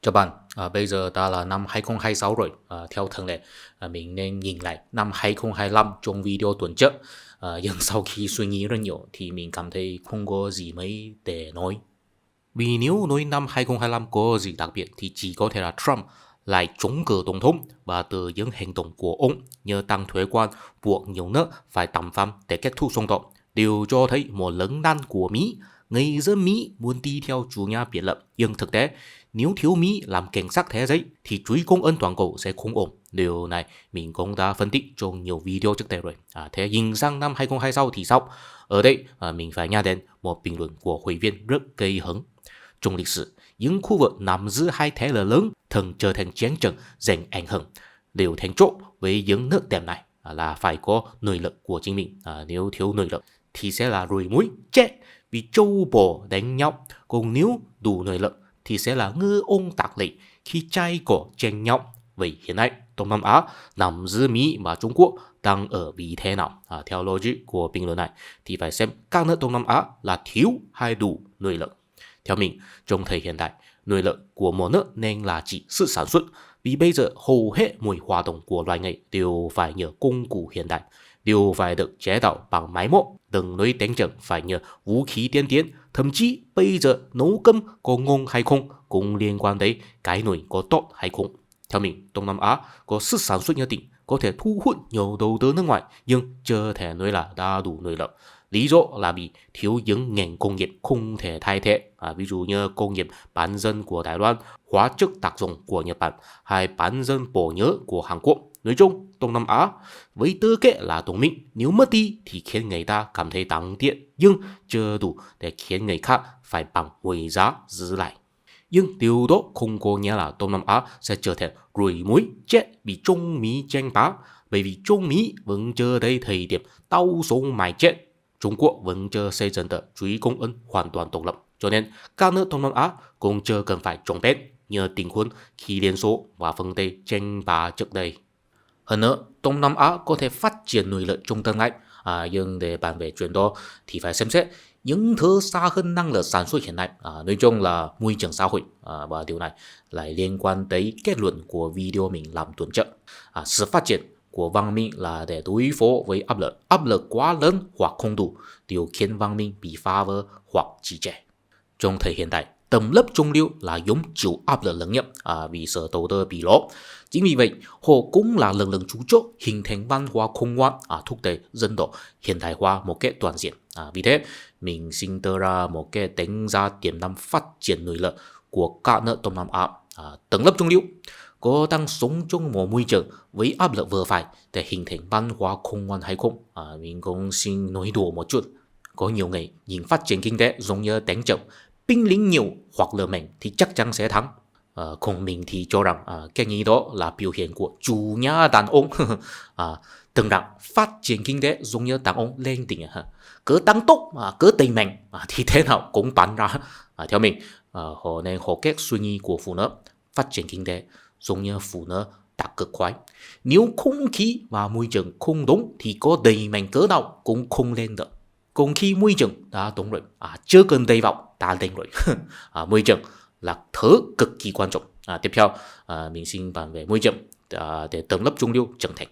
Chào bạn, bây giờ ta là năm 2026 rồi. Theo thường lệ, mình nên nhìn lại năm 2025 trong video tuần trước. Nhưng sau khi suy nghĩ rất nhiều thì mình cảm thấy không có gì mấy để nói. Vì nếu nói năm 2025 có gì đặc biệt thì chỉ có thể là Trump lại chống cử tổng thống và từ những hành động của ông như tăng thuế quan buộc nhiều nước phải đàm phán để kết thúc xung đột đều cho thấy một lớn nan của Mỹ. Người dân Mỹ muốn đi theo chủ nghĩa biệt lập, nhưng thực tế nếu thiếu Mỹ làm cảnh sát thế giới thì chuỗi công ân toàn cầu sẽ không ổn. Điều này mình cũng đã phân tích trong nhiều video trước đây rồi. Thế nhìn sang năm 2026 thì sao? Ở đây mình phải nhắc đến một bình luận của hội viên rất gây hứng. Trong lịch sử, những khu vực nằm giữa hai thế lực lớn thường trở thành chiến trường giành ảnh hưởng. Điều then chốt với những nước đẹp này là phải có nội lực của chính mình. Nếu thiếu nội lực thì sẽ là ruồi muối chết vì châu bò đánh nhau. Còn nếu đủ nội lực thì sẽ là ngư ông tạc lệ khi trai cỏ tranh nhau. Vậy hiện nay Đông Nam Á nằm giữa Mỹ và Trung Quốc đang ở vị thế nào? Theo logic của bình luận này thì phải xem các nước Đông Nam Á là thiếu hay đủ nội lực. Theo mình, trong thời hiện đại, nội lực của một nước nên là chỉ sự sản xuất, vì bây giờ hầu hết mọi hoạt động của loài người đều phải nhờ công cụ hiện đại, đều phải được chế tạo bằng máy móc, đừng nói đánh trận phải nhờ vũ khí tiên tiến, thậm chí bây giờ nấu cơm có ngon hay không cũng liên quan đến cái nồi có tốt hay không. Theo mình, Đông Nam Á có sức sản xuất nhất định, có thể thu hút nhiều đầu tư nước ngoài, nhưng chưa thể nói là đã đủ nội lực. Lý do là vì thiếu những ngành công nghiệp không thể thay thế, ví dụ như công nghiệp bán dẫn của Đài Loan, hóa chất đặc dụng của Nhật Bản hay bán dẫn bộ nhớ của Hàn Quốc. Nói chung, Đông Nam Á với tư cách là đồng minh, nếu mất đi thì khiến người ta cảm thấy đáng tiếc, nhưng chưa đủ để khiến người khác phải bằng mọi giá giữ lại. Nhưng điều đó không có nghĩa là Đông Nam Á sẽ trở thành ruồi muối chết vì Trung Mỹ tranh bá, bởi vì Trung Mỹ vẫn chưa tới thời điểm tao súng mài chết. Trung Quốc vẫn chưa xây dựng được chuỗi cung ứng hoàn toàn độc lập, cho nên các nước Đông Nam Á cũng chưa cần phải chống Tết như tình huống khi Liên Xô và phương Tây tranh bá trước đây. Hơn nữa, Đông Nam Á có thể phát triển nội lực trong tương lai, nhưng để bàn về chuyện đó thì phải xem xét những thứ xa hơn năng lực sản xuất hiện nay, nói chung là môi trường xã hội, và điều này lại liên quan tới kết luận của video mình làm tuần trước. Sự phát triển của văn minh là để đối phó với áp lực quá lớn hoặc không đủ, điều khiến văn minh bị phá vỡ hoặc trì trệ. Trong thời hiện đại, tầng lớp trung lưu là giống chịu áp lực lớn nhất, vì sợ đầu tư bị lỗ. Chính vì vậy, họ cũng là lực lượng chủ chốt hình thành văn hóa khủng hoảng, thúc đẩy dân tộc hiện đại hóa một cách toàn diện. Vì thế, mình xin đưa ra một cái đánh giá tiềm năng phát triển nội lực của các nước Đông Nam Á. Tầng lớp trung lưu có đang sống trong một môi trường với áp lực vừa phải để hình thành văn hóa khủng hoảng hay không? Mình cũng xin nói đùa một chút. Có nhiều người nhìn phát triển kinh tế giống như đánh trận, binh lính nhiều hoặc lừa mình thì chắc chắn sẽ thắng. Còn mình thì cho rằng cái nghĩ đó là biểu hiện của chủ nghĩa đàn ông. Tưởng rằng phát triển kinh tế giống như đàn ông lên đỉnh, cứ tăng tốc cứ tình mình thì thế nào cũng bắn ra. Theo mình, họ nên học cách suy nghĩ của phụ nữ. Phát triển kinh tế giống như phụ nữ đạp cực khoái, nếu không khí và môi trường không đúng thì có đầy mình cỡ nào cũng không lên được. Còn khi môi trường đã đúng rồi, chưa cần đầy vào đã lên rồi. Môi trường là thứ cực kỳ quan trọng. Tiếp theo mình xin bàn về môi trường để tầng lớp trung lưu trưởng thành.